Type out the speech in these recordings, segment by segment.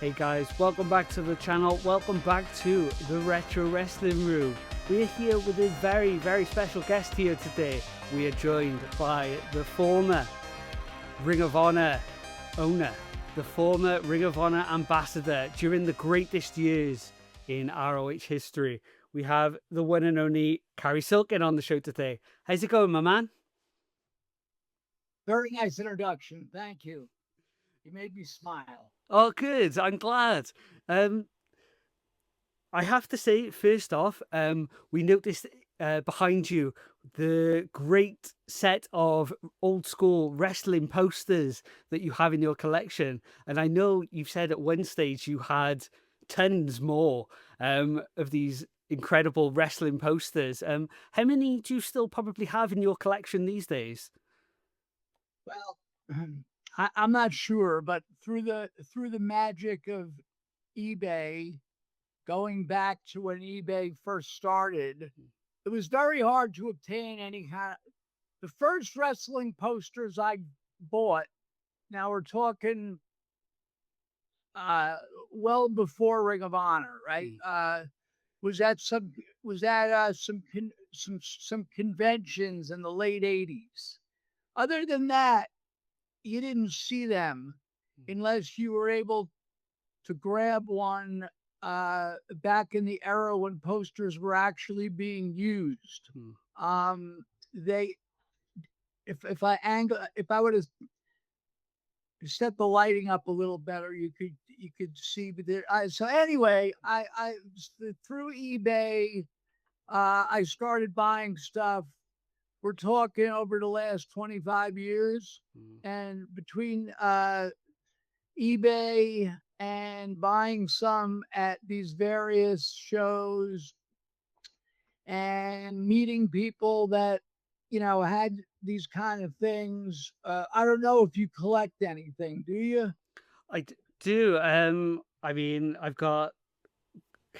Hey guys, welcome back to the channel. Welcome back to the Retro Wrestling Room. We're here with a very, very special guest here today. We are joined by the former Ring of Honor owner, the former Ring of Honor ambassador during the greatest years in ROH history. We have the one and only Cary Silkin on the show today. How's it going, my man? Very nice introduction. Thank you. You made me smile. Oh, good. I'm glad. I have to say, first off, we noticed behind you the great set of old school wrestling posters that you have in your collection. And I know you've said at one stage you had tons more of these incredible wrestling posters. How many do you still probably have in your collection these days? Well, I'm not sure, but through the magic of eBay, going back to when eBay first started, it was very hard to obtain any kind of the first wrestling posters I bought. Now we're talking uh well before Ring of Honor, right? Was at some was at some conventions in the late 80s. Other than that, you didn't see them unless you were able to grab one back in the era when posters were actually being used. They if I would have set the lighting up a little better, you could see. But so anyway, I through eBay, I started buying stuff. We're talking over the last 25 years, and between eBay and buying some at these various shows and meeting people that had these kind of things. I don't know if you collect anything, do you? Do. I mean, I've got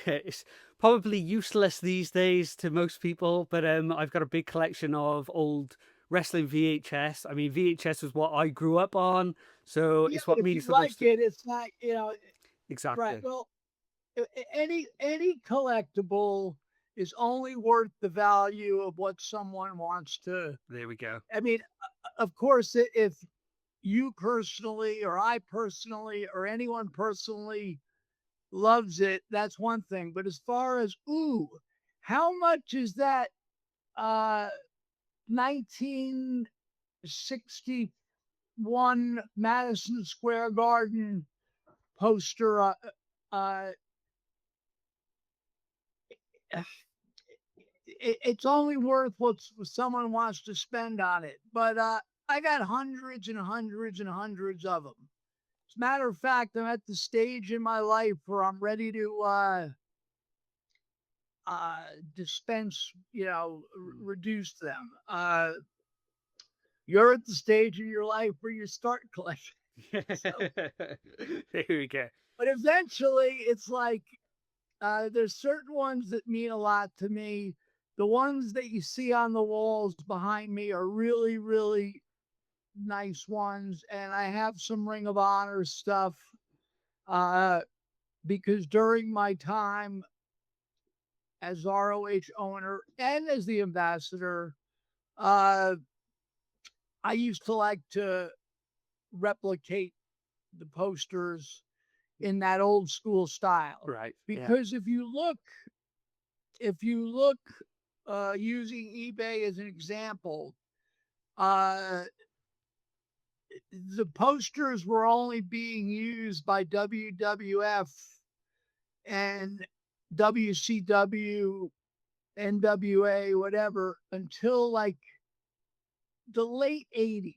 it's probably useless these days to most people, but I've got a big collection of old wrestling VHS. I mean, VHS was what I grew up on, so Yeah, it's but what if you means the like most. it, it's not, right. Exactly. Well, any collectible is only worth the value of what someone wants to. There we go. I mean, of course, if you personally or I personally or anyone personally loves it, that's one thing. But as far as how much is that 1961 Madison Square Garden poster? Uh, it's only worth what someone wants to spend on it. But I got hundreds and hundreds and hundreds of them. As a matter of fact, I'm at the stage in my life where I'm ready to dispense, reduce them. You're at the stage in your life where you start collecting. So, There we go. but eventually, it's like there's certain ones that mean a lot to me. The ones that you see on the walls behind me are really, really nice ones, and I have some Ring of Honor stuff uh, because during my time as ROH owner and as the ambassador, uh, I used to like to replicate the posters in that old school style. Right. Yeah. Because if you look using eBay as an example, uh, the posters were only being used by WWF and WCW, NWA, whatever, until like the late 80s.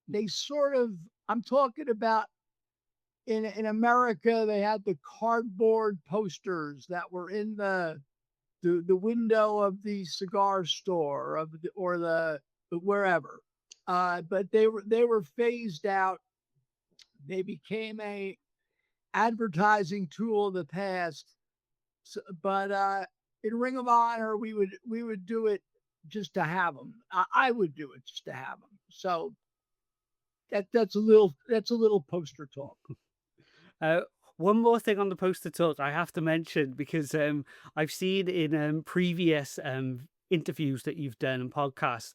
They sort of, I'm talking about in America, they had the cardboard posters that were in the window of the cigar store or the wherever. But they were phased out. They became a advertising tool of the past. So, but in Ring of Honor, we would do it just to have them. I would do it just to have them. So that's a little poster talk. Uh, One more thing on the poster talk I have to mention because I've seen in previous interviews that you've done and podcasts.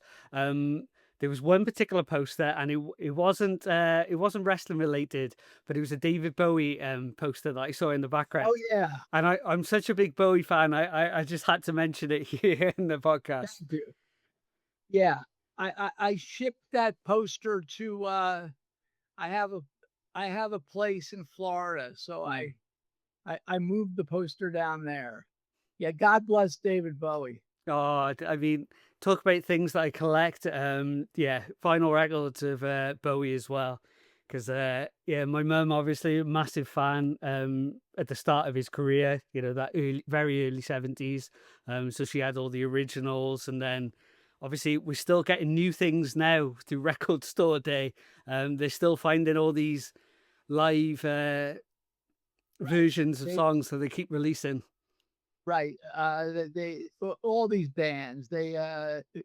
There was one particular poster, and it wasn't wrestling related, but it was a David Bowie poster that I saw in the background. Oh yeah, And I'm such a big Bowie fan. I just had to mention it here in the podcast. thank you. Yeah, I shipped that poster to. I have a I have a place in Florida, so I moved the poster down there. Yeah, God bless David Bowie. Oh, I mean, talk about things that I collect. Yeah, vinyl records of Bowie as well, because yeah, my mum obviously a massive fan. At the start of his career, you know, that very early 70s. So she had all the originals, and then obviously we're still getting new things now through Record Store Day. They're still finding all these live versions of They songs that they keep releasing. right. They all these bands. They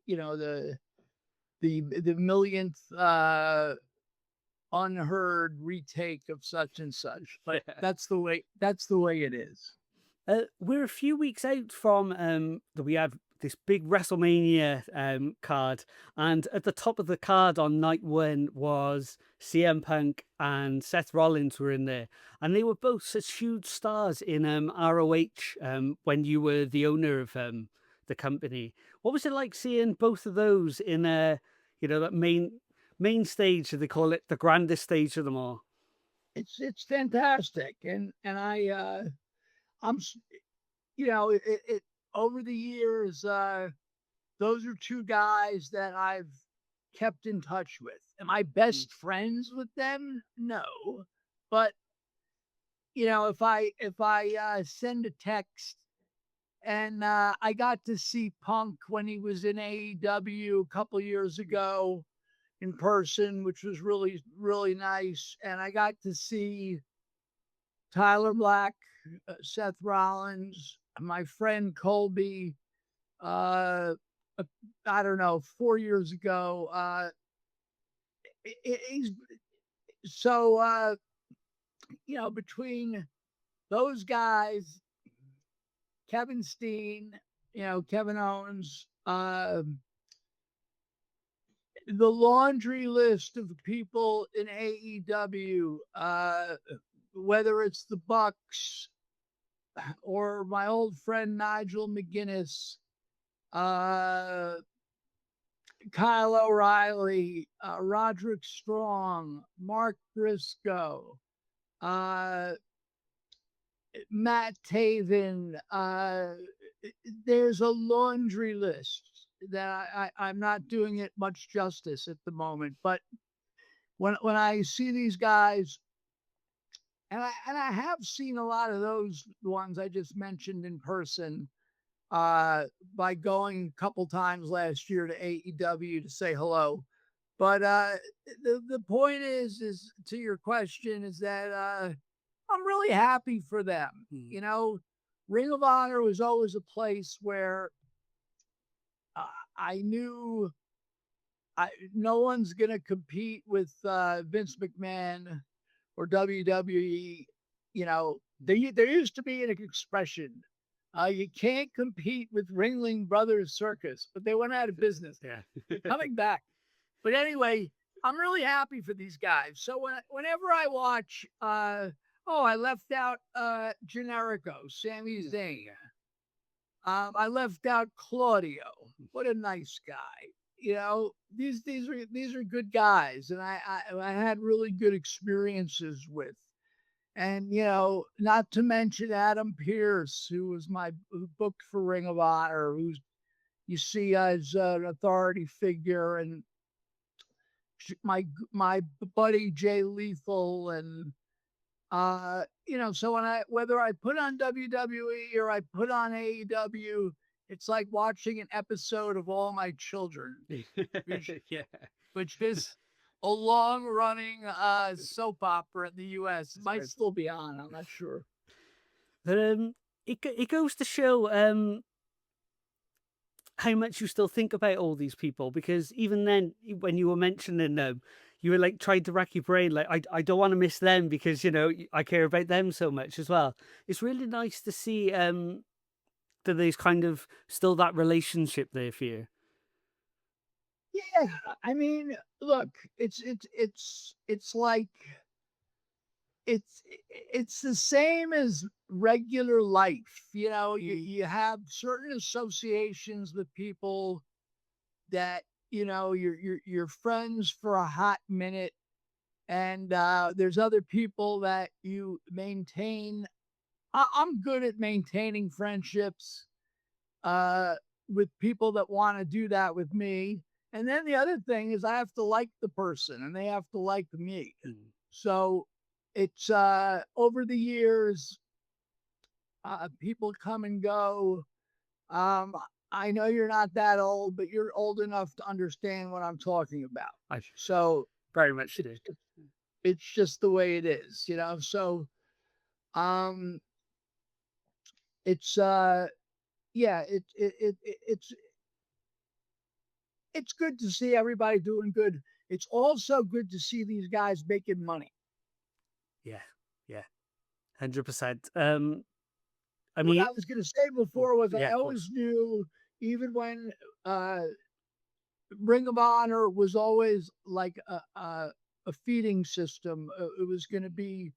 you know the millionth unheard retake of such and such. But Yeah. that's the way it is. We're a few weeks out from that we had this big WrestleMania card, and at the top of the card on night one was CM Punk and Seth Rollins were in there, and they were both such huge stars in ROH when you were the owner of the company. What was it like seeing both of those in you know, that main stage? They call it the grandest stage of them all. It's fantastic, and I'm you know it over the years. Those are two guys that I've kept in touch with. Am I best friends with them? No, but if I send a text and I got to see Punk when he was in AEW a couple years ago in person, which was really nice, and I got to see Tyler Black, Seth Rollins, my friend Colby. Uh, I don't know, 4 years ago. He's so between those guys, Kevin Steen, Kevin Owens, the laundry list of people in AEW, whether it's the Bucks or my old friend Nigel McGuinness, uh, Kyle O'Reilly, Roderick Strong, Mark Briscoe, uh, Matt Taven. There's a laundry list that I'm not doing it much justice at the moment. But when I see these guys, and I have seen a lot of those ones I just mentioned in person, by going a couple times last year to AEW to say hello. But the point is to your question is that I'm really happy for them. Ring of Honor was always a place where I knew no one's going to compete with Vince McMahon or WWE. There used to be an expression, you can't compete with Ringling Brothers Circus, but they went out of business. Yeah. Coming back. But anyway, I'm really happy for these guys. So whenever I watch, I left out Generico, Sami Zayn. I left out Claudio. What a nice guy. These are good guys, and I had really good experiences with. And not to mention Adam Pearce, who booked for Ring of Honor, who's you see as an authority figure, and my buddy Jay Lethal, and so whether I put on WWE or I put on AEW, it's like watching an episode of All My Children, Yeah. which is a long running soap opera in the US. It might still be on, I'm not sure. But it goes to show how much you still think about all these people, because even then when you were mentioning them, you were like trying to rack your brain, like I don't want to miss them because I care about them so much as well. It's really nice to see that there's kind of still that relationship there for you. Yeah, I mean, look, it's like it's it's the same as regular life. You have certain associations with people that you're friends for a hot minute, and there's other people that you maintain. I'm good at maintaining friendships uh, with people that want to do that with me. And then the other thing is I have to like the person and they have to like me. Mm. So it's over the years, people come and go. Um, I know you're not that old, but you're old enough to understand what I'm talking about. I So very much it's do. it's just the way it is. So um, it's yeah, it's good to see everybody doing good. It's also good to see these guys making money. Yeah, yeah, 100%. I What mean, I was going to say oh, before was I yeah, of always course. knew, even when uh, Ring of Honor was always like a feeding system. It was going to be,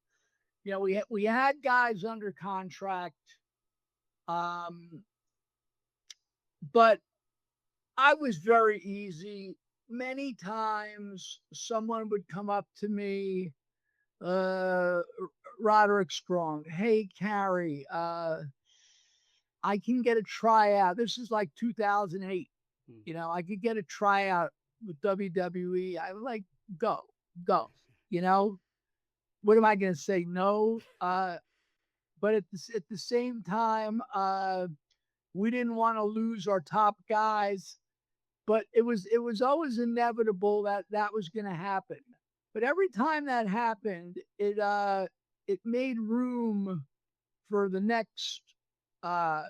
we had guys under contract, um, but I was very easy. Many times, someone would come up to me, uh, Roderick Strong. Hey, Cary, I can get a tryout. This is like 2008. Mm. I could get a tryout with WWE. I was like, go, go. You know, what am I going to say? No. But at the same time, we didn't want to lose our top guys, but it was always inevitable that that was going to happen. But every time that happened, it made room for the next uh,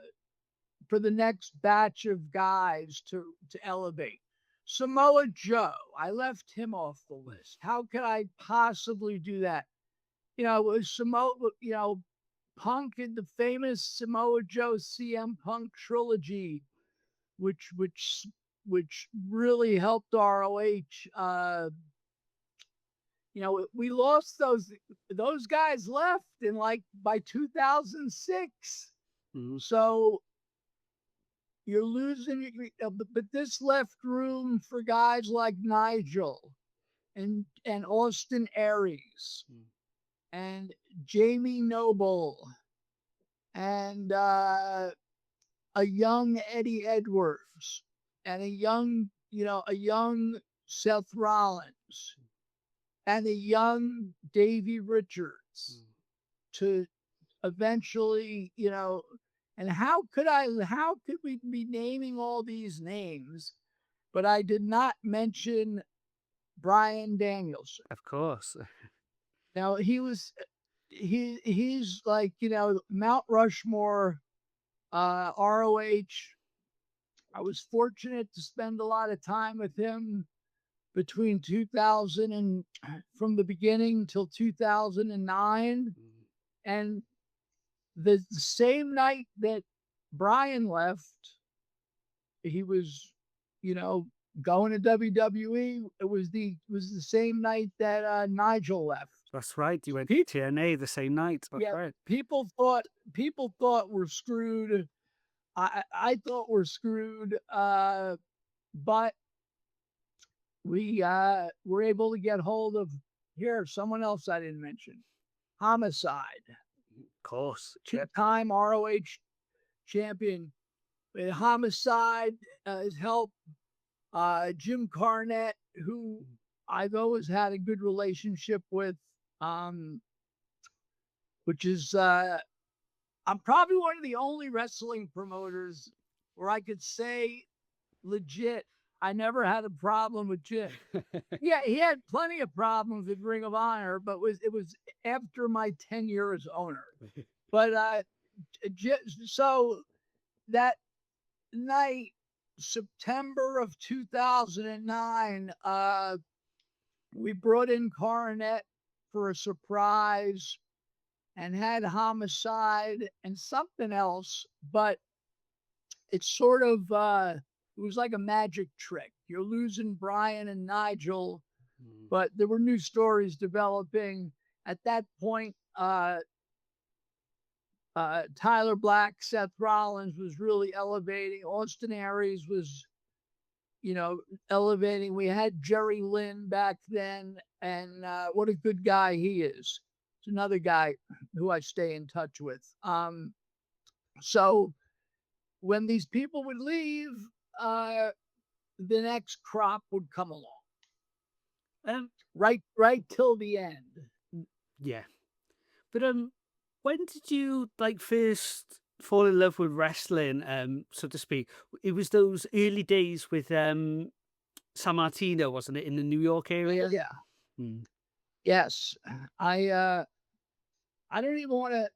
for the next batch of guys to elevate. Samoa Joe, I left him off the list. How could I possibly do that? It was Samoa, Punk and the famous Samoa Joe CM Punk trilogy, which really helped ROH. We lost those guys left in like by 2006. Mm. So you're losing, but this left room for guys like Nigel and Austin Aries Mm. and Jamie Noble and a young Eddie Edwards and a young Seth Rollins and a young Davey Richards Mm. to eventually, and how could we be naming all these names, but I did not mention Brian Danielson. Of course. Now he's like, Mount Rushmore, ROH. I was fortunate to spend a lot of time with him between 2000 and from the beginning till 2009. Mm. And the same night that Brian left, he was, you know, going to WWE. It was the same night that Nigel left. That's right. You went to People, TNA the same night. That's yeah, right. people thought we're screwed. I thought we're screwed. But we were able to get hold of here someone else I didn't mention, Homicide, Of course. Yep. two-time ROH champion. Homicide has helped Jim Cornette, who I've always had a good relationship with, um, which is I'm probably one of the only wrestling promoters where I could say legit I never had a problem with Jim. Yeah, he had plenty of problems with Ring of Honor, but it was after my tenure as owner. But so that night, September of 2009, We brought in Coronet for a surprise and had Homicide and something else, but it's sort of it was like a magic trick. You're losing Brian and Nigel, Mm. but there were new stories developing. At that point, Tyler Black, Seth Rollins was really elevating. Austin Aries was, elevating. We had Jerry Lynn back then, and what a good guy he is. It's another guy who I stay in touch with. So when these people would leave, uh, the next crop would come along. Um, Right till the end. yeah, but when did you like first fall in love with wrestling, so to speak? It was those early days with San Martino, wasn't it, in the New York area? Yeah. Mm. Yes. I don't even want to.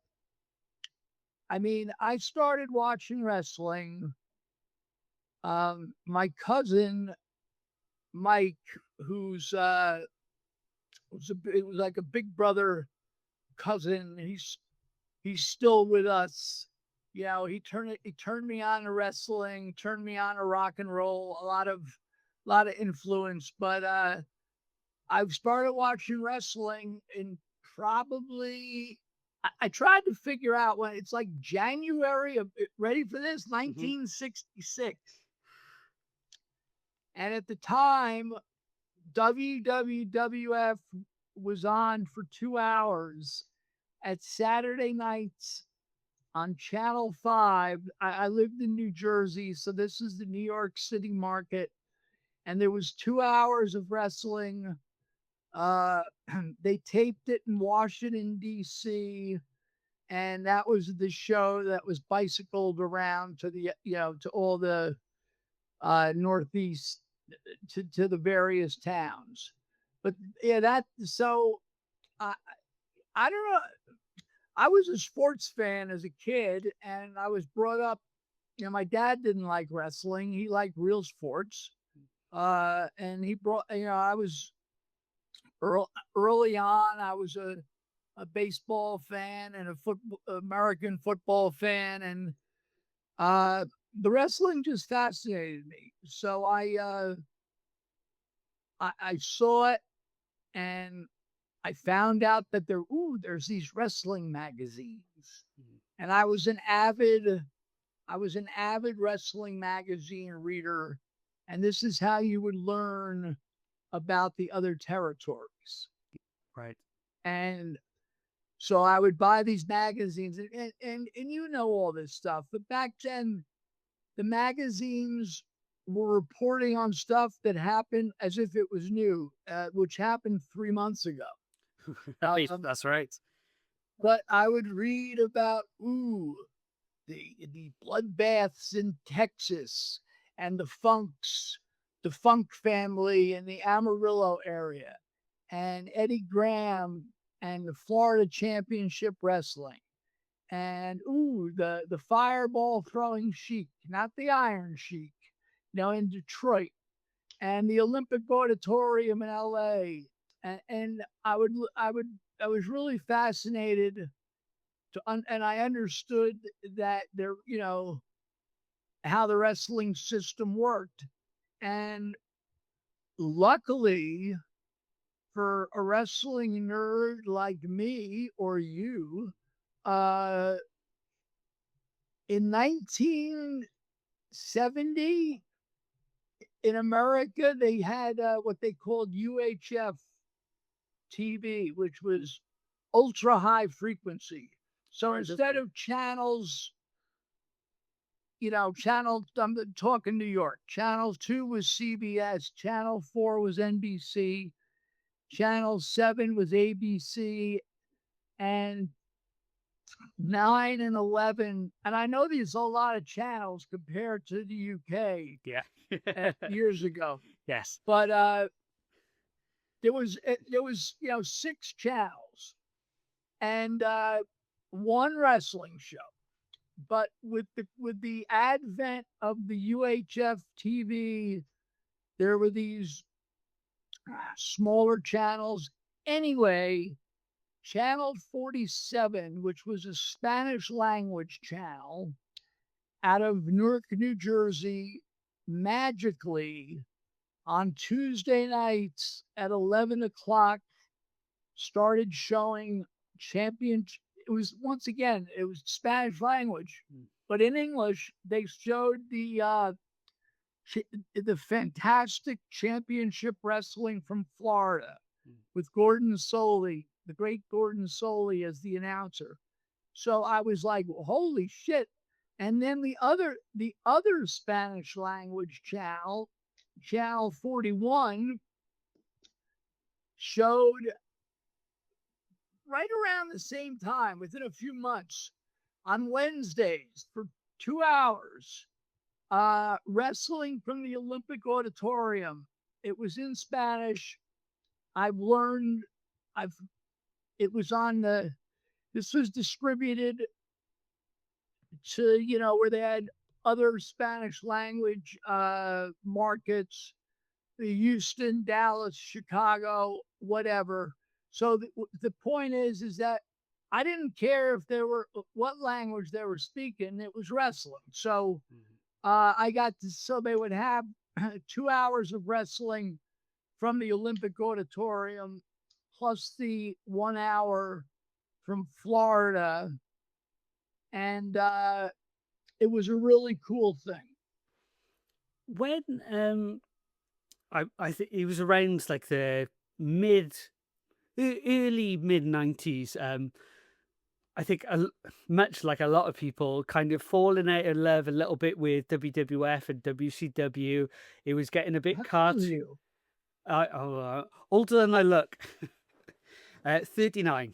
I mean, I started watching wrestling. My cousin Mike, who's it was like a big brother cousin. He's still with us. He turned me on to wrestling, turned me on to rock and roll. A lot of influence. But I've started watching wrestling in probably. I tried to figure out when it's like January of, ready for this, 1966. And at the time, WWF was on for 2 hours at Saturday nights on Channel 5. I lived in New Jersey, so this is the New York City market. And there was 2 hours of wrestling. Uh, they taped it in Washington, D.C., and that was the show that was bicycled around to all the Northeast, to the various towns. But yeah, I I don't know. I was a sports fan as a kid, and I was brought up. My dad didn't like wrestling; he liked real sports. And he brought. I was early on. I was a baseball fan and American football fan, and uh, the wrestling just fascinated me. So I saw it, and I found out that there's these wrestling magazines, Mm. and I was an avid wrestling magazine reader, and this is how you would learn about the other territories. Right. And so I would buy these magazines, and all this stuff. But back then, the magazines were reporting on stuff that happened as if it was new, which happened 3 months ago. That's right. But I would read about the bloodbaths in Texas and the Funk family in the Amarillo area, and Eddie Graham and the Florida Championship Wrestling, and the fireball throwing Sheik, not the Iron Sheik, in Detroit, and the Olympic Auditorium in L.A. And I was really fascinated and I understood that how the wrestling system worked. And luckily for a wrestling nerd like me or you, uh, in 1970 in America, they had what they called UHF TV, which was ultra high frequency. So instead of channels, I'm talking New York. Channel 2 was CBS, Channel 4 was NBC, Channel 7 was ABC, and 9 and 11. And I know there's a lot of channels compared to the UK Yeah. years ago, Yes. but there was 6 channels and one wrestling show. But with the advent of the UHF TV, there were these smaller channels. Anyway, Channel 47, which was a Spanish language channel out of Newark, New Jersey, magically on Tuesday nights at 11 o'clock started showing champion. It was, once again, it was Spanish language, but in English, they showed the fantastic championship wrestling from Florida with Gordon Soley, the great Gordon Soley as the announcer. So I was like, holy shit. And then the other Spanish language channel, Channel 41, showed right around the same time, within a few months, on Wednesdays for 2 hours, wrestling from the Olympic Auditorium. It was in Spanish. I've learned, I've, it was on this was distributed to, where they had other Spanish language markets, the Houston, Dallas, Chicago, whatever. So the point is that I didn't care if they were what language they were speaking. It was wrestling. So I got to, so they would have 2 hours of wrestling from the Olympic Auditorium, plus the 1 hour from Florida, and it was a really cool thing. When I think it was around like the early mid 90s. I think much like a lot of people, kind of falling out of love a little bit with WWF and WCW. It was getting a bit How old are cut. you? Older than I look. 39.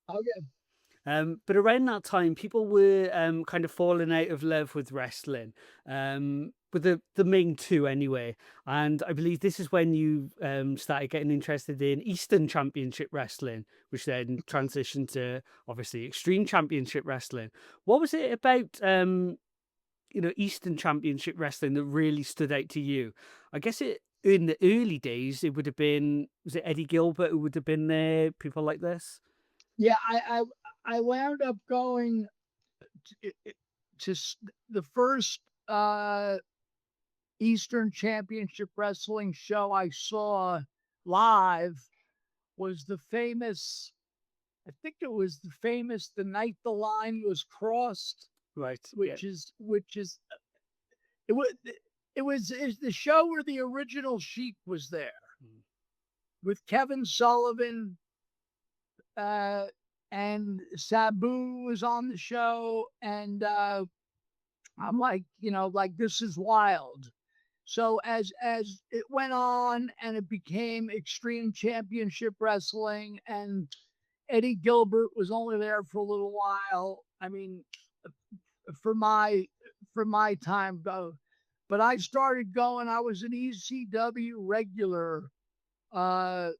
Okay. But around that time, people were kind of falling out of love with wrestling, with the main two anyway. And I believe this is when you started getting interested in Eastern Championship Wrestling, which then transitioned to obviously Extreme Championship Wrestling. What was it about Eastern Championship Wrestling that really stood out to you? I guess in the early days, it would have been, was it Eddie Gilbert who would have been there? People like this. Yeah, I wound up going to the first Eastern Championship Wrestling show I saw live was the famous, I think it was the famous The Night the Line Was Crossed, Right. which is it was it's the show where the original Sheik was there with Kevin Sullivan, and Sabu was on the show, and I'm like, like, this is wild. So as it went on and it became Extreme Championship Wrestling, and Eddie Gilbert was only there for a little while. I mean, for my time, but I started going. I was an ECW regular. Uh,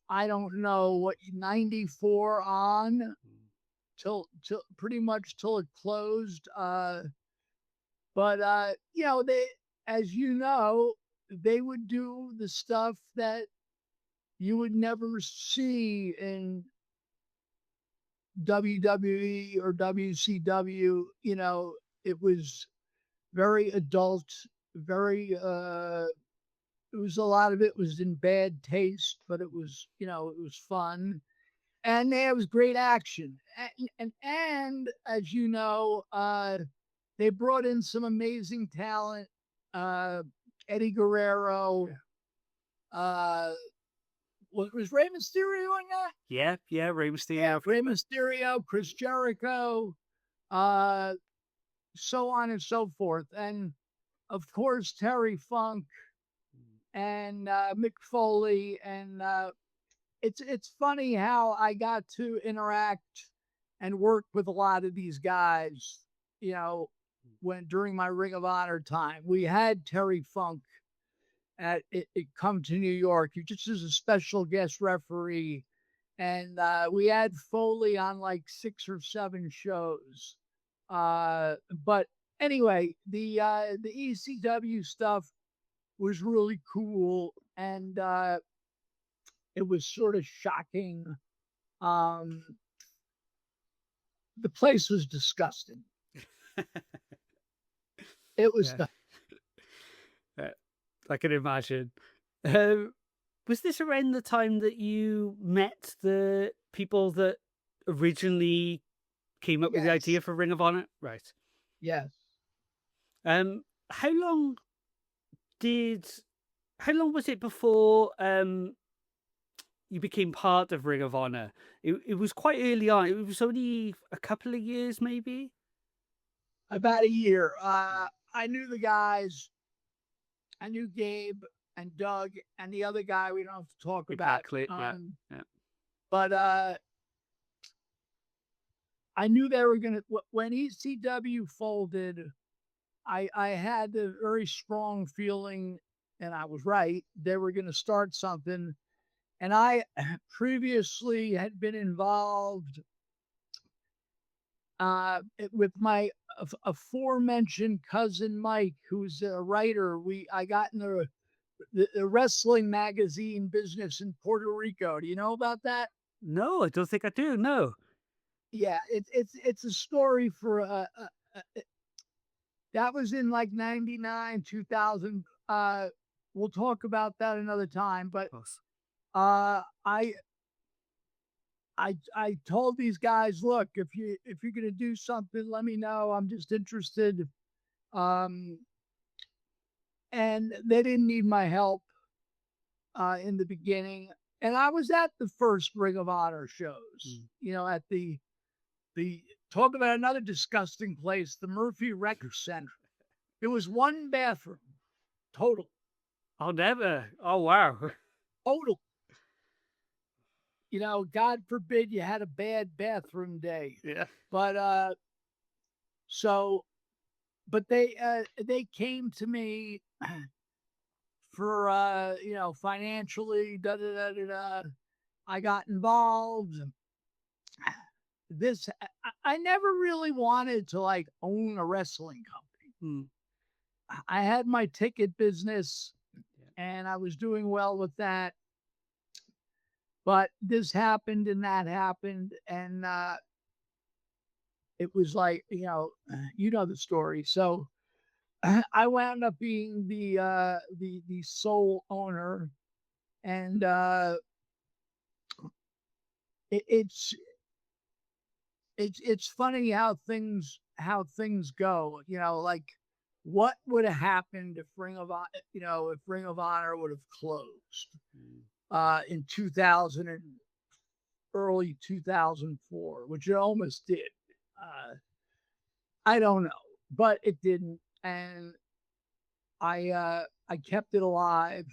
I don't know what, 94 on till pretty much till it closed. But they, as you know, they would do the stuff that you would never see in WWE or WCW. It was very adult, very it was, a lot of it was in bad taste, but it was, it was fun. And there was great action. And as you know, they brought in some amazing talent. Eddie Guerrero, was Rey Mysterio in that? Yeah, Rey Mysterio. Rey Mysterio, Chris Jericho, so on and so forth. And of course, Terry Funk and Mick Foley. And it's funny how I got to interact and work with a lot of these guys, when during my Ring of Honor time. We had Terry Funk at it come to New York, just as a special guest referee, and we had Foley on like 6 or 7 shows. But anyway, the ECW stuff, was really cool, and it was sort of shocking. Um, the place was disgusting. It was Yeah, uh, I can imagine. Um, was this around the time that you met the people that originally came up with the yes, idea for Ring of Honor? Right. yes. How long did how long was it before you became part of Ring of Honor? It was quite early on. It was only a couple of years, maybe. About a year. I knew the guys. I knew Gabe and Doug and the other guy we don't have to talk about. Exactly. Yeah. Yeah. But I knew they were gonna when ECW folded. I had a very strong feeling, and I was right. They were gonna start something, and I previously had been involved with my aforementioned cousin Mike, who's a writer. I got in the wrestling magazine business in Puerto Rico. Do you know about that? No, I don't think I do. No. Yeah, it's a story for that was in like 99, 2000. We'll talk about that another time. But Of course. uh, I I told these guys, look, if you're gonna do something, let me know. I'm just interested. Um, and they didn't need my help in the beginning. And I was at the first Ring of Honor shows, at the talk about another disgusting place, the Murphy Record Center. There was one bathroom, total, I'll never. Oh wow. total. God forbid you had a bad bathroom day. Yeah. But so, but they came to me for financially, da da da da da. I got involved. This I never really wanted to like own a wrestling company. Mm. I had my ticket business and I was doing well with that. But this happened and that happened, and it was like, the story. So I wound up being the sole owner, and it, it's funny how things go. Like what would have happened if Ring of Honor would have closed in 2000 and early 2004, which it almost did. Uh, I don't know, but it didn't, and I kept it alive,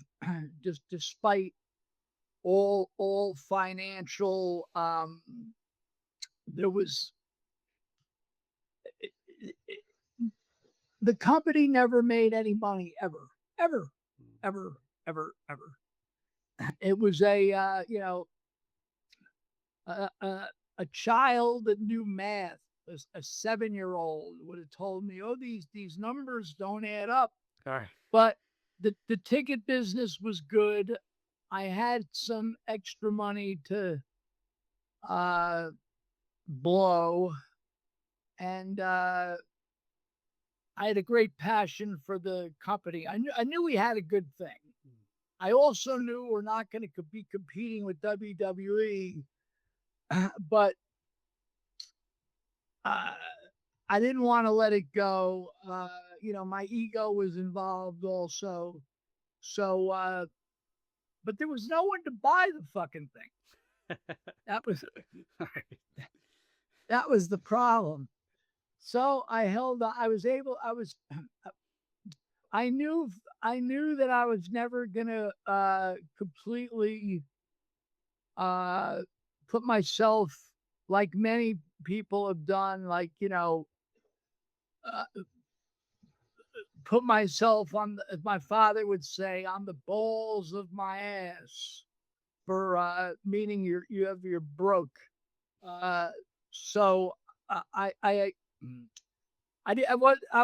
just despite all financial. There was the company never made any money ever, ever, ever, ever, ever. It was a child that knew math. A 7-year-old would have told me, "Oh, these numbers don't add up." All right. But the ticket business was good. I had some extra money to uh, blow, and I had a great passion for the company. I knew we had a good thing. I also knew we're not going to be competing with WWE, but uh, I didn't want to let it go. My ego was involved also. So, but there was no one to buy the fucking thing. That was that was the problem. So I held. I was able. I was. I knew. I knew that I was never gonna completely uh, put myself like many people have done. Like put myself on, as my father would say, on the balls of my ass for meaning you're broke. Uh, so I I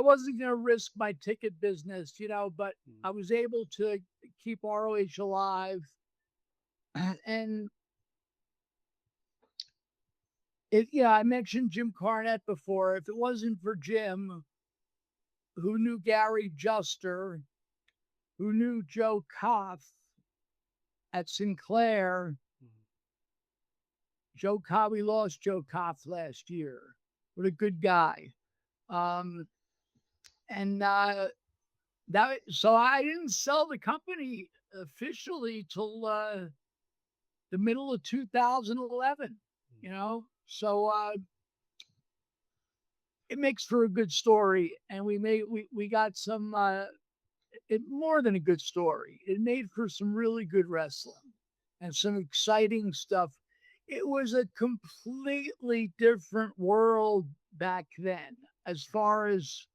wasn't going to risk my ticket business, but Mm. I was able to keep ROH alive. And I mentioned Jim Cornette before. If it wasn't for Jim, who knew Gary Juster, who knew Joe Koff at Sinclair, Mm. we lost Joe Koff last year. What a good guy. Um, and so I didn't sell the company officially till the middle of 2011. Mm. So it makes for a good story, and we got some more than a good story. It made for some really good wrestling and some exciting stuff. It was a completely different world back then, as far as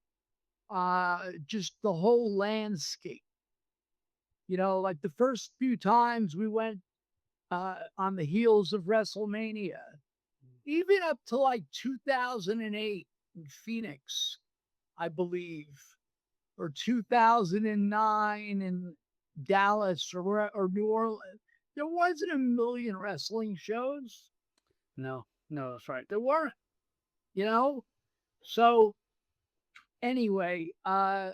just the whole landscape. Like the first few times we went on the heels of WrestleMania, even up to like 2008 in Phoenix, I believe, or 2009 in Dallas or New Orleans. There wasn't a million wrestling shows. No, no, that's right. There weren't, you know. So anyway, I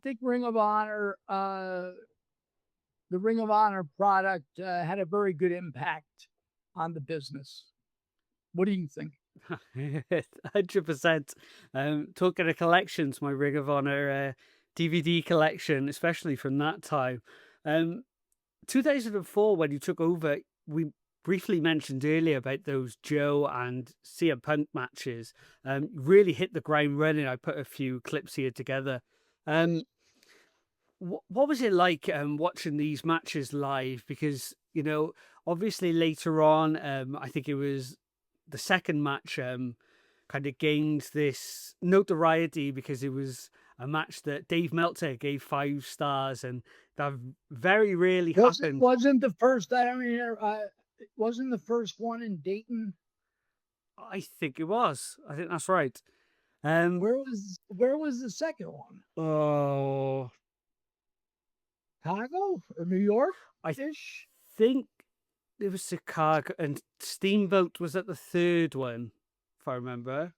think the Ring of Honor product had a very good impact on the business. What do you think? 100%. Talking of collections, my Ring of Honor DVD collection, especially from that time. 2004, when you took over, we briefly mentioned earlier about those Joe and CM Punk matches. Really hit the ground running. I put a few clips here together. Um, what was it like watching these matches live? Because obviously later on, I think it was the second match kind of gained this notoriety because it was a match that Dave Meltzer gave 5 stars, and that very rarely happened. Wasn't the first? I mean, wasn't the first one in Dayton? I think it was. I think that's right. Um, Where was the second one? oh, Chicago or New York I ish? think it was Chicago, and Steamboat was at the third one, if I remember.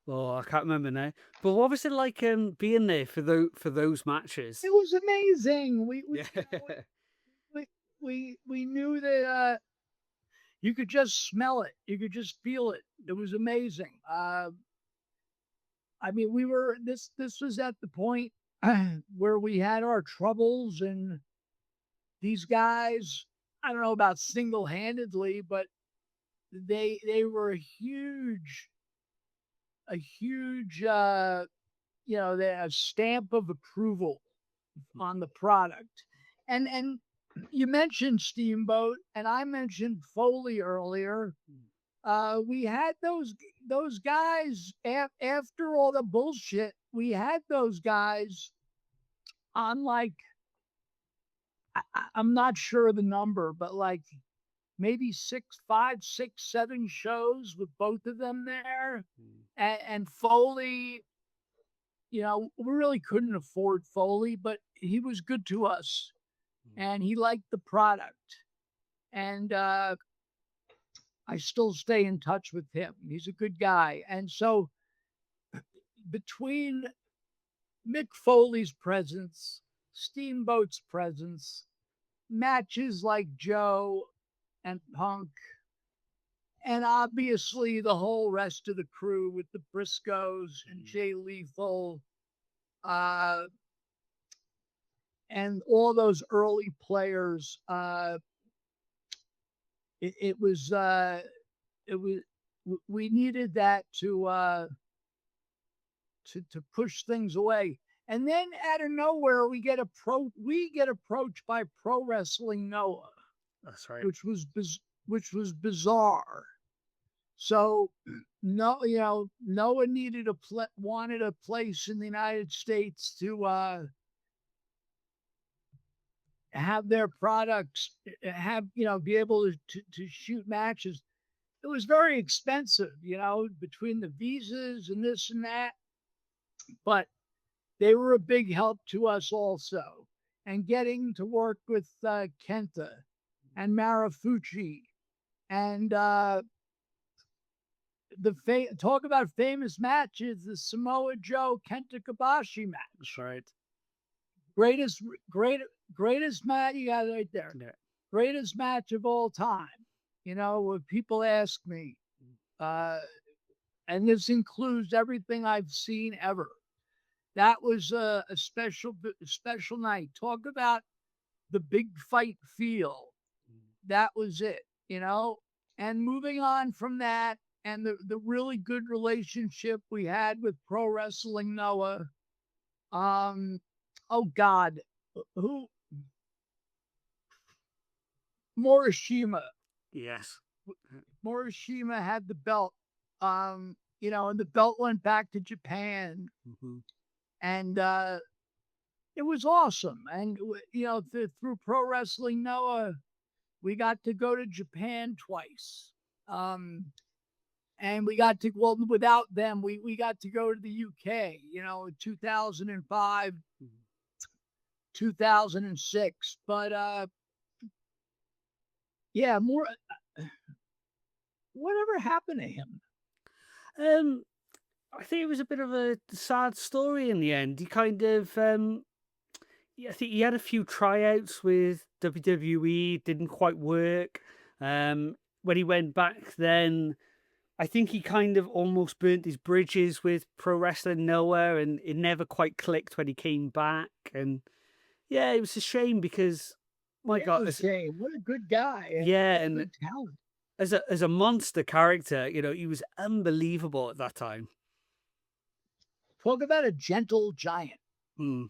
Oh, I can't remember now. But what was it like being there for those matches? It was amazing. Yeah. We knew that you could just smell it. You could just feel it. It was amazing. I mean, this was at the point where we had our troubles, and these guys, I don't know about single handedly, but they were a huge a stamp of approval on the product. And you mentioned Steamboat, and I mentioned Foley earlier. We had those guys after all the bullshit. We had those guys on, like, I'm not sure of the number, but like maybe 7 shows with both of them there. And Foley, we really couldn't afford Foley, but he was good to us, and he liked the product. And I still stay in touch with him. He's a good guy. And so between Mick Foley's presence, Steamboat's presence, matches like Joe and Punk, and obviously the whole rest of the crew with the Briscoes and Jay Lethal, and all those early players, it was we needed that to push things away. And then out of nowhere, we get approached by Pro Wrestling Noah. That's right. Which was bizarre. So no, Noah wanted a place in the United States to have their products, be able to shoot matches. it was very expensive, between the visas and this and that. But they were a big help to us also. And getting to work with Kenta and Marafuchi and talk about famous matches, the Samoa Joe Kenta Kobashi match. That's right. Greatest, greatest match you got right there. Yeah. Greatest match of all time. When people ask me, and this includes everything I've seen ever. That was a special night. Talk about the big fight feel. That was it, And moving on from that, and the really good relationship we had with Pro Wrestling Noah. Oh God, who Morishima. Yes. Morishima had the belt. And the belt went back to Japan. Mm-hmm. And it was awesome. And through Pro Wrestling Noah, we got to go to Japan twice. And we got to, without them, we got to go to the UK, in 2005, 2006. But yeah, whatever happened to him? I think it was a bit of a sad story in the end. He kind of, I think he had a few tryouts with WWE, didn't quite work. When he went back, then I think he kind of almost burnt his bridges with Pro Wrestling Noah, and it never quite clicked when he came back. And yeah, it was a shame because, my God, What a good guy! Yeah, and good talent. As a monster character, he was unbelievable at that time. Talk about a gentle giant. Mm.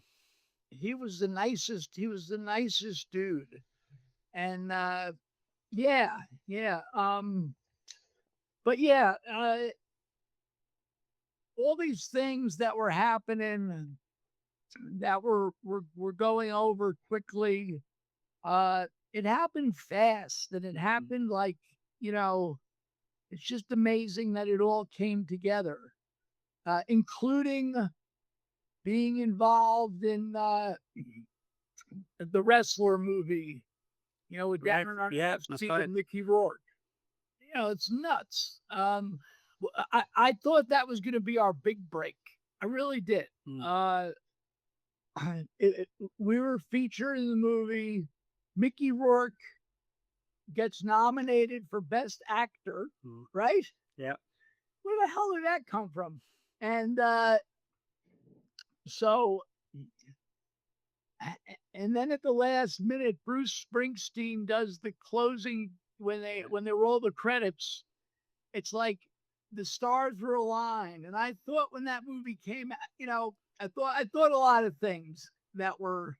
He was the nicest. He was the nicest dude, and yeah. But yeah, all these things that were happening that we're going over quickly. It happened fast, and it happened like it's just amazing that it all came together, including being involved in the wrestler movie, with Darren Aronofsky and Mickey Rourke. It's nuts. I thought that was going to be our big break. I really did. We were featured in the movie. Mickey Rourke gets nominated for Best Actor, right? Yeah. Where the hell did that come from? And so, and then at the last minute, Bruce Springsteen does the closing when they roll the credits. It's like the stars were aligned, and I thought when that movie came out, I thought a lot of things that were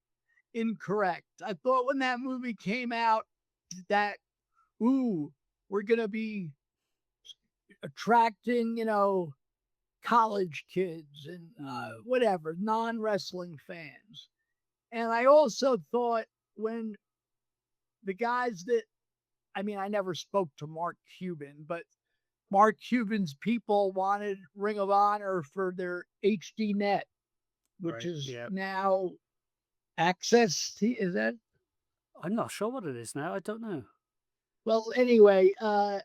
incorrect. I thought when that movie came out that we're gonna be attracting college kids and whatever non-wrestling fans. And I also thought when the guys that I never spoke to Mark Cuban, but Mark Cuban's people wanted Ring of Honor for their HD net, which is now Access. Is that? I'm not sure what it is now. I don't know. Well, anyway, I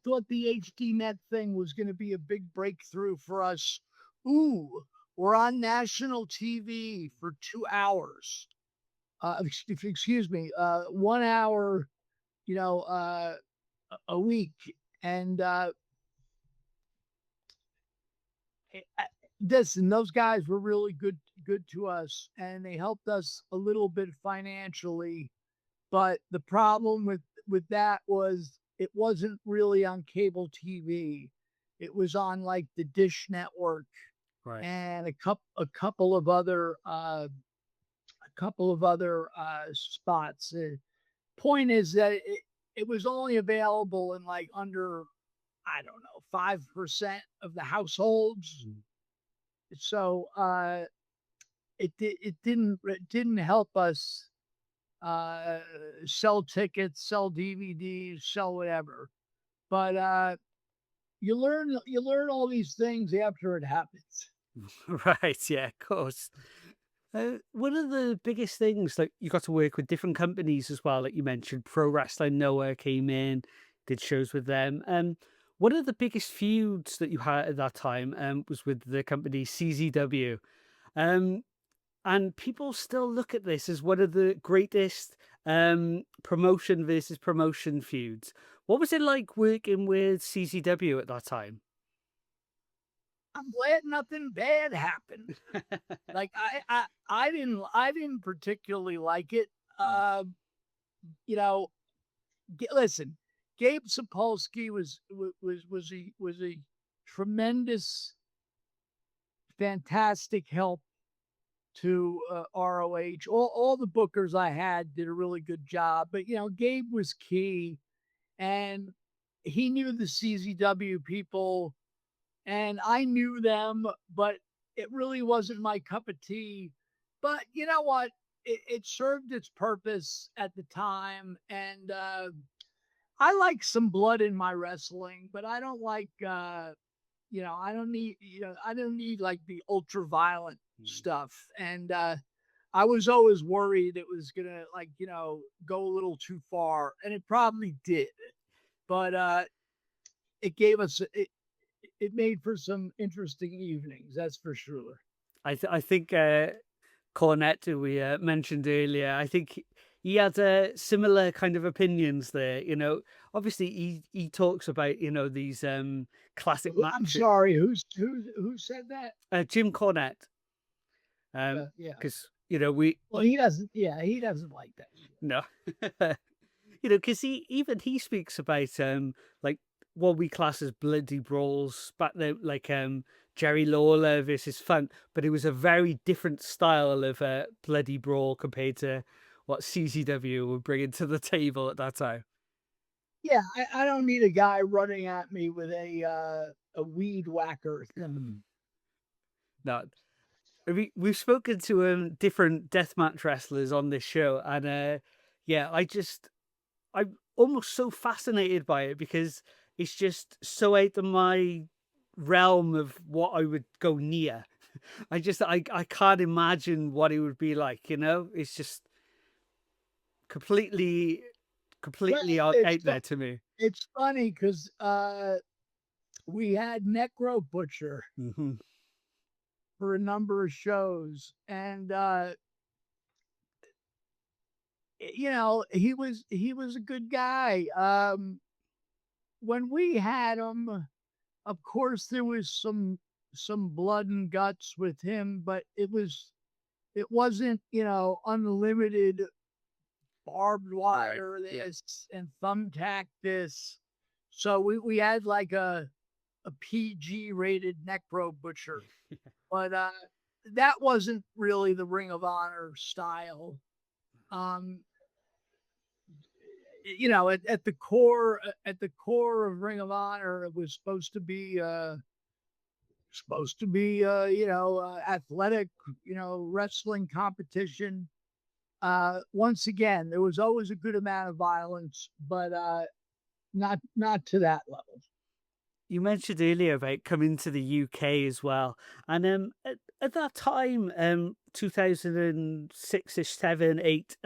thought the HD net thing was going to be a big breakthrough for us. We're on national TV for 2 hours. Excuse me, 1 hour, a week. And those guys were really good to us, and they helped us a little bit financially. But the problem with that was it wasn't really on cable TV. It was on like the Dish Network, right, and a couple of other spots. Point is that it was only available in like under, I don't know, 5% of the households. So it didn't help us sell tickets, sell DVDs, sell whatever. but you learn all these things after it happens. Right, yeah, of course. One of the biggest things, like you got to work with different companies as well, like you mentioned, Pro Wrestling Noah came in, did shows with them. One of the biggest feuds that you had at that time was with the company CZW. Um, and people still look at this as one of the greatest promotion versus promotion feuds. What was it like working with CZW at that time? I'm glad nothing bad happened. Like I didn't particularly like it. Mm. You know, listen, Gabe Sapolsky was a tremendous, fantastic help to ROH. All the bookers I had did a really good job, but Gabe was key, and he knew the CZW people, and I knew them, but it really wasn't my cup of tea. But you know what? It served its purpose at the time, and I like some blood in my wrestling, but I don't like I don't need like the ultra violent Mm. stuff. And I was always worried it was gonna go a little too far, and it probably did. But it gave us it made for some interesting evenings, that's for sure. I think Cornette, who we mentioned earlier, I think he had similar kind of opinions there. Obviously he talks about these classic I'm matches. sorry, who said that? Jim Cornette, Yeah. because we Well, he doesn't. Yeah, he doesn't like that shit. no, because he speaks about like what we class as bloody brawls back then, like Jerry Lawler versus Funk, but it was a very different style of bloody brawl compared to what CCW were bringing to the table at that time. Yeah, I don't need a guy running at me with a weed whacker. No, we've spoken to different deathmatch wrestlers on this show, and yeah, I'm almost so fascinated by it because it's just so out of my realm of what I would go near. I can't imagine what it would be like, It's just completely Well, completely it's out there to me. it's funny because we had Necro Butcher Hmm. for a number of shows, and he was a good guy. When we had him, of course, there was some blood and guts with him, but it wasn't unlimited barbed Right. wire Yeah. this and thumbtack this. So we had like a PG rated Necro Butcher, but that wasn't really the Ring of Honor style. Um, at the core of Ring of Honor, it was supposed to be athletic, wrestling competition. Once again, there was always a good amount of violence, but not to that level. You mentioned earlier about coming to the UK as well, and at that time, 2006ish, 7, 8,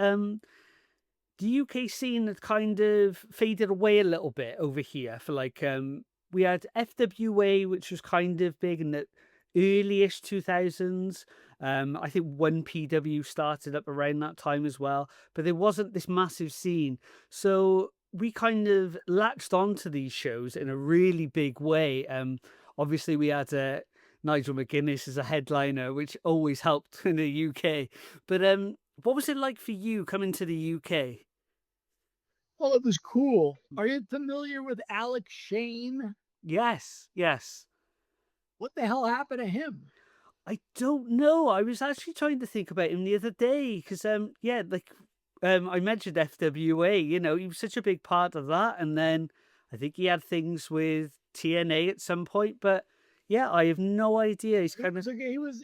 the UK scene had kind of faded away a little bit over here for like we had FWA, which was kind of big in the earlyish 2000s. I think 1PW started up around that time as well, but there wasn't this massive scene. So we kind of latched onto these shows in a really big way. Obviously we had Nigel McGuinness as a headliner, which always helped in the UK. But what was it like for you coming to the UK? Well, it was cool. Are you familiar with Alex Shane? Yes, yes. What the hell happened to him? I don't know. I was actually trying to think about him the other day because, yeah, like, I mentioned FWA. He was such a big part of that, and then I think he had things with TNA at some point. But yeah, I have no idea. He's He kind of was a,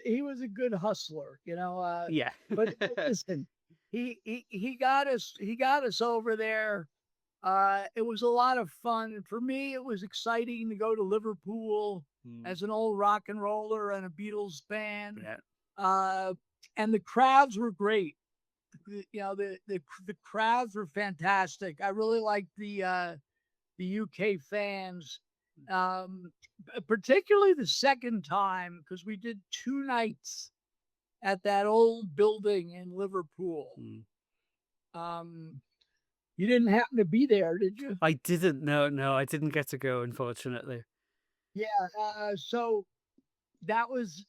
he was a good hustler, yeah. but listen, he got us over there. It was a lot of fun. For me, it was exciting to go to Liverpool Mm. as an old rock and roller and a Beatles fan. Yeah. Uh, and the crowds were great. The crowds were fantastic. I really liked the UK fans, um, particularly the second time because we did 2 nights at that old building in Liverpool. Mm. Um, you didn't happen to be there, did you? I didn't. No, I didn't get to go, unfortunately. Yeah. So that was.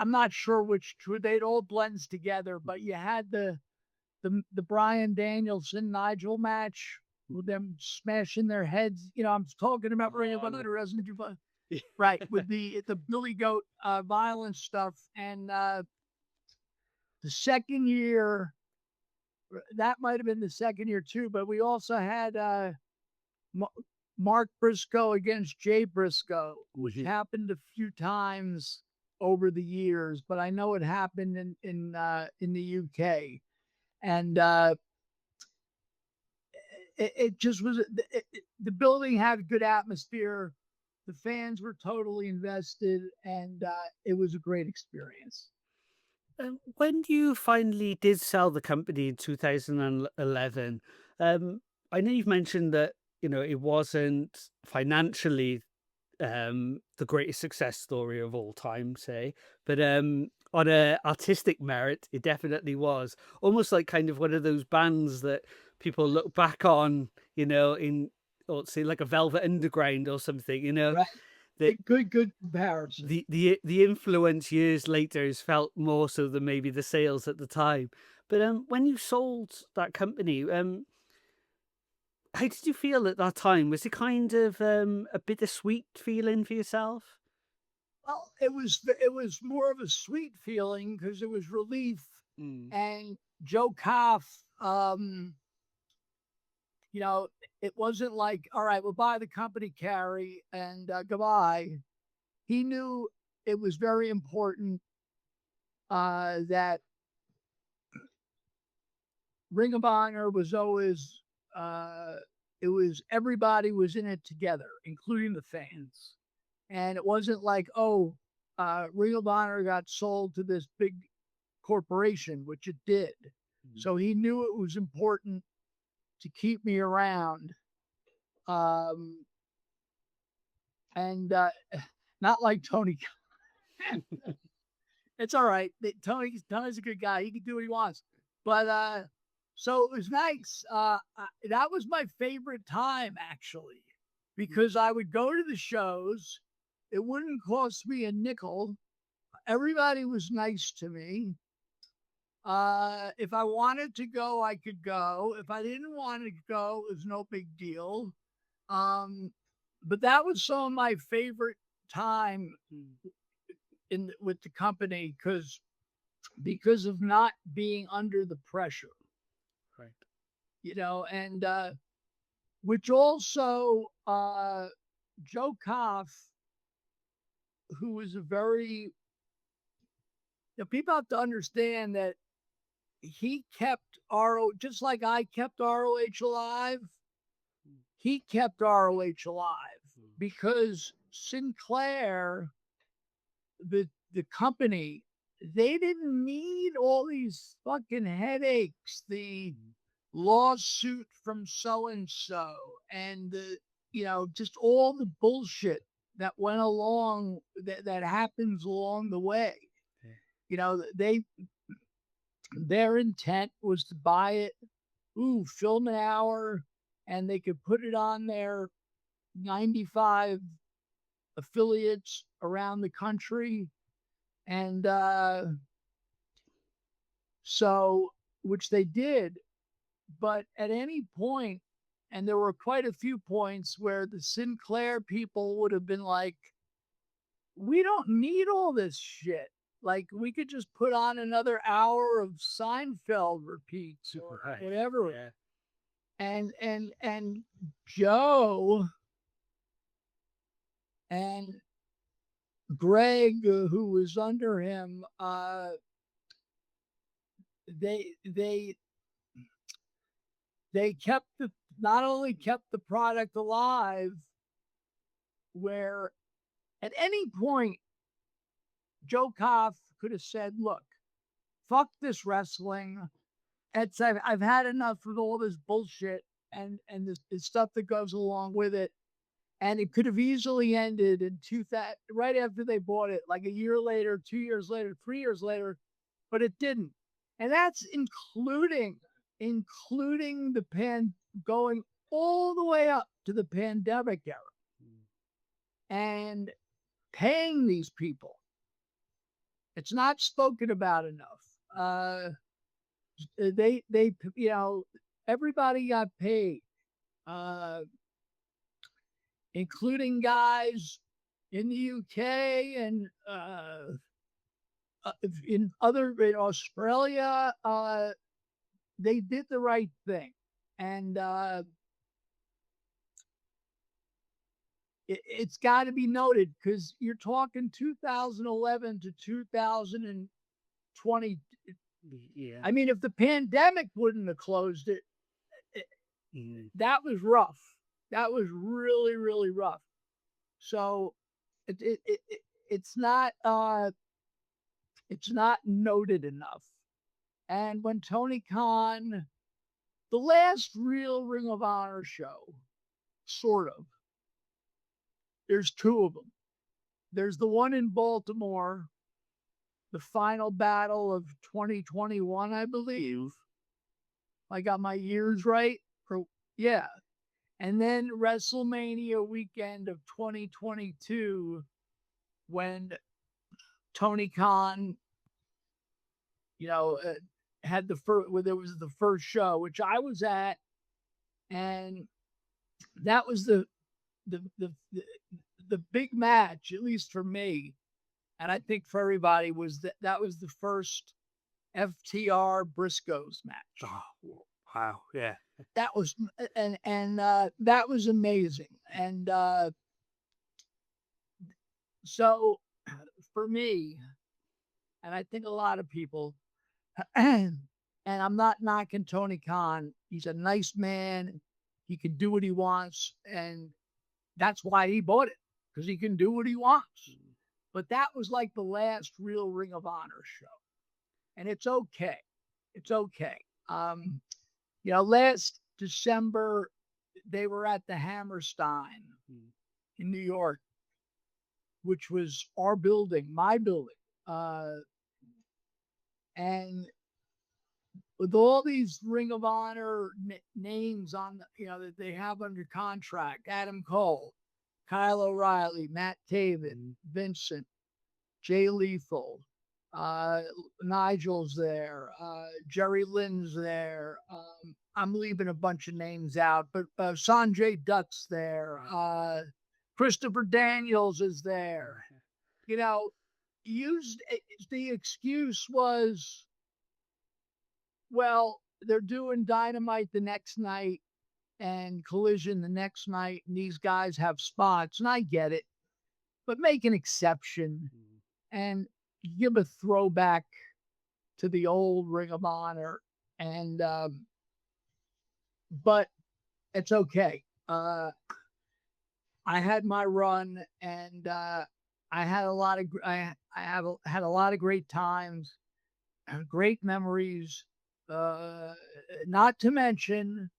I'm not sure which two. They'd all blends together, but you had the Brian Danielson Nigel match with them smashing their heads. I'm talking about Ring of Honor, Resident Evil. Right, with the Billy Goat violence stuff. And the second year, that might have been the second year too, but we also had Mark Briscoe against Jay Briscoe, which happened a few times over the years, but I know it happened in the UK. And it just was the building had a good atmosphere. The fans were totally invested, and it was a great experience. When you finally did sell the company in 2011, I know you've mentioned that it wasn't financially the greatest success story of all time, say, but on a artistic merit, it definitely was. Almost like kind of one of those bands that people look back on, in or say like a Velvet Underground or something, Right. that Good comparison. the influence years later is felt more so than maybe the sales at the time. But when you sold that company, how did you feel at that time? Was it kind of a bittersweet feeling for yourself? Well, it was more of a sweet feeling because it was relief. Mm. And Joe Koff, you know, it wasn't like, all right, we'll buy the company, Cary, and goodbye. He knew it was very important that Ring of Honor was always, it was everybody was in it together, including the fans. And it wasn't like, oh, Ring of Honor got sold to this big corporation, which it did. Mhm. So he knew it was important to keep me around. Um, and not like Tony. It's all right. Tony's a good guy. He can do what he wants. But so it was nice. That was my favorite time actually, because I would go to the shows. It wouldn't cost me a nickel. Everybody was nice to me. If I wanted to go, I could go. If I didn't want to go, it was no big deal. Um, but that was some of my favorite time in with the company because of not being under the pressure, Right. and which also Joe Koff, who was a very people have to understand that he kept RO just like I kept ROH alive. He kept ROH alive because Sinclair, the company, they didn't need all these fucking headaches. The lawsuit from so and so, and just all the bullshit that went along that happens along the way. Yeah. Their intent was to buy it, film an hour, and they could put it on their 95 affiliates around the country. And so, which they did. But at any point, and there were quite a few points where the Sinclair people would have been like, we don't need all this shit. Like, we could just put on another hour of Seinfeld repeats or Right. whatever. Yeah. And Joe and Greg, who was under him, they they not only kept the product alive, where at any point Joe Koff could have said, "Look, fuck this wrestling. I've had enough of all this bullshit and the stuff that goes along with it." And it could have easily ended in right after they bought it, like a year later, 2 years later, 3 years later, but it didn't. And that's including the going all the way up to the pandemic era and paying these people. It's not spoken about enough. They everybody got paid, including guys in the UK and in Australia. They did the right thing, and it's got to be noted because you're talking 2011 to 2020. Yeah. I mean, if the pandemic wouldn't have closed it, that was rough. That was really, really rough. So it's not noted enough. And when Tony Khan, the last real Ring of Honor show, sort of, there's two of them. There's the one in Baltimore, the final battle of 2021, I believe. I got my years right. Yeah. And then WrestleMania weekend of 2022, when Tony Khan, had there was the first show, which I was at, and that was the big match, at least for me, and I think for everybody, was that was the first FTR Briscoes match. Oh, wow, yeah. That was and that was amazing, and so for me, and I think a lot of people, and I'm not knocking Tony Khan. He's a nice man. He can do what he wants, and that's why he bought it, because he can do what he wants. But that was like the last real Ring of Honor show, and it's okay. It's okay. Last December they were at the Hammerstein in New York, which was our building, my building, and with all these Ring of Honor names on, that they have under contract: Adam Cole, Kyle O'Reilly, Matt Taven, Vincent, Jay Lethal, Nigel's there, Jerry Lynn's there. I'm leaving a bunch of names out, but Sanjay Dutt's there. Christopher Daniels is there. Used the excuse was, well, they're doing Dynamite the next night and Collision the next night, and these guys have spots, and I get it, but make an exception and give a throwback to the old Ring of Honor, and but it's okay. I had my run, and I had a lot of had a lot of great times, great memories. Not to mention,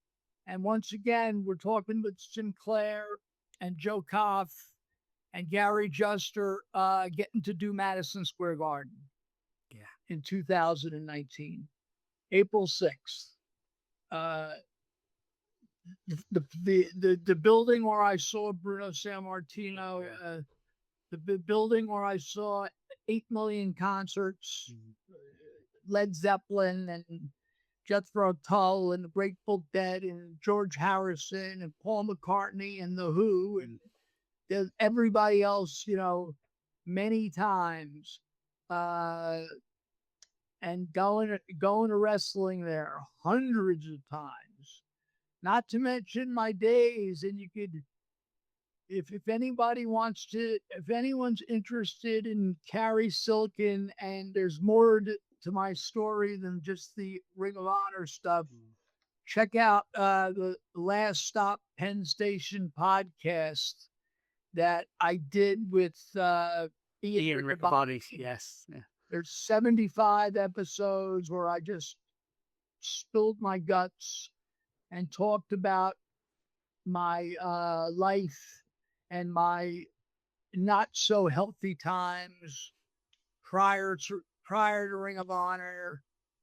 and once again, we're talking with Sinclair and Joe Koff and Gary Juster getting to do Madison Square Garden. Yeah. In 2019, April 6th. The building where I saw Bruno Sammartino, the building where I saw 8 million concerts, Led Zeppelin and Jethro Tull and the Grateful Dead and George Harrison and Paul McCartney and The Who and everybody else, many times. And going to wrestling there hundreds of times. Not to mention my days, and you could, if anyone's interested in Cary, Silkin, and there's more to my story than just the Ring of Honor stuff, check out the Last Stop Penn Station podcast that I did with Ian Riccaboni. Yes. Yeah. There's 75 episodes where I just spilled my guts and talked about my life and my not so healthy times prior to Ring of Honor.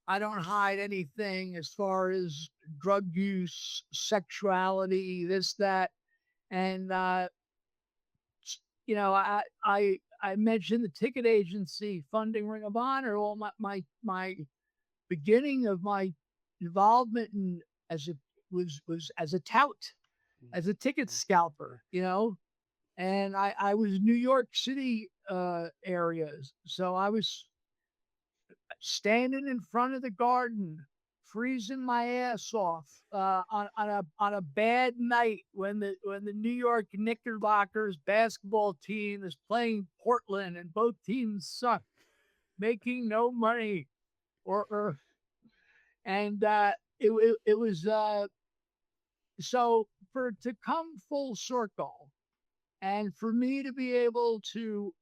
I don't hide anything as far as drug use, sexuality, this, that, and I mentioned the ticket agency funding Ring of Honor. Well, my beginning of my involvement in as it was as a tout, as a ticket scalper, and I was New York City areas, so I was standing in front of the Garden, freezing my ass off on a bad night when the New York Knickerbockers basketball team is playing Portland and both teams suck, making no money, or and it was so for to come full circle, and for me to be able to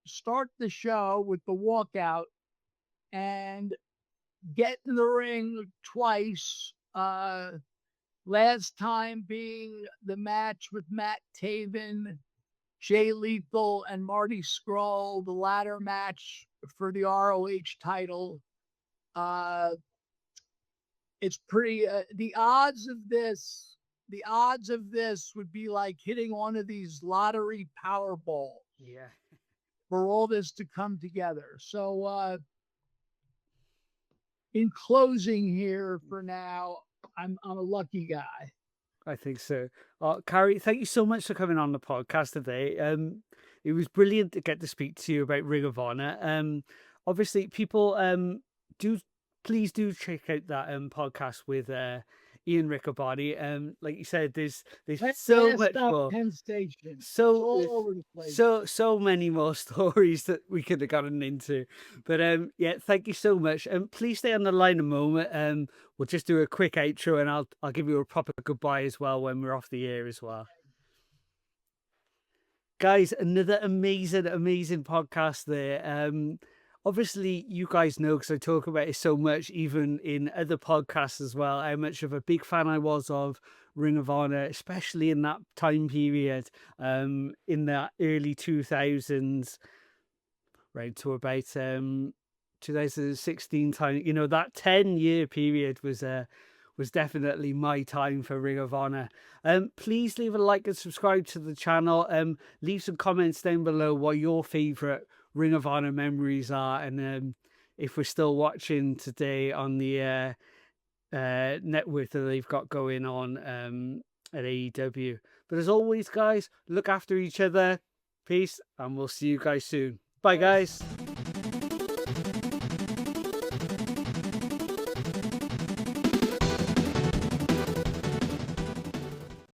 start the show with the walkout and get in the ring twice. Last time being the match with Matt Taven, Jay Lethal, and Marty Scurll, the latter match for the ROH title. It's pretty. The odds of this would be like hitting one of these lottery Powerballs. Yeah. For all this to come together. So, in closing here for now, I'm a lucky guy. I think so. Cary, thank you so much for coming on the podcast today. It was brilliant to get to speak to you about Ring of Honor. Obviously, people please do check out that podcast with Ian Riccaboni. Like you said, there's so much more. Penn Station. So all over the place. So many more stories that we could have gotten into. But yeah, thank you so much. Please stay on the line a moment. We'll just do a quick outro, and I'll give you a proper goodbye as well when we're off the air as well. Guys, another amazing podcast there. Obviously, you guys know, because I talk about it so much, even in other podcasts as well, how much of a big fan I was of Ring of Honor, especially in that time period, in the early 2000s, right to about 2016 time. That 10-year period was definitely my time for Ring of Honor. Please leave a like and subscribe to the channel. Leave some comments down below what your favorite Ring of Honor memories are, and if we're still watching today on the network that they've got going on at AEW. But as always, guys, look after each other. Peace, and we'll see you guys soon. Bye, guys.